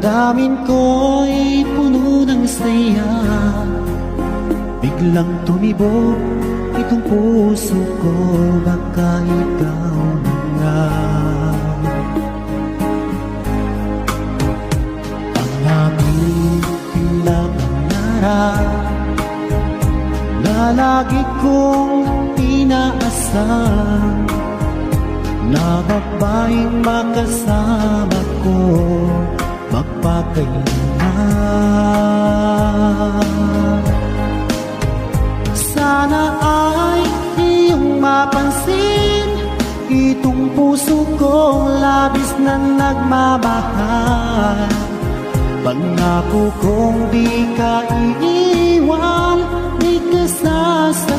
Damdamin ko'y puno ng saya, biglang tumibok itong puso ko. Baka ikaw na nga ang aking pinapangarap na lagi kong inaasahan, na babaeng makasama ko magpakailanman. Sana ay iyong mapansin itong puso kong labis na nagmamahal. Pangako kong di ka iiwan, di ka sasaktan.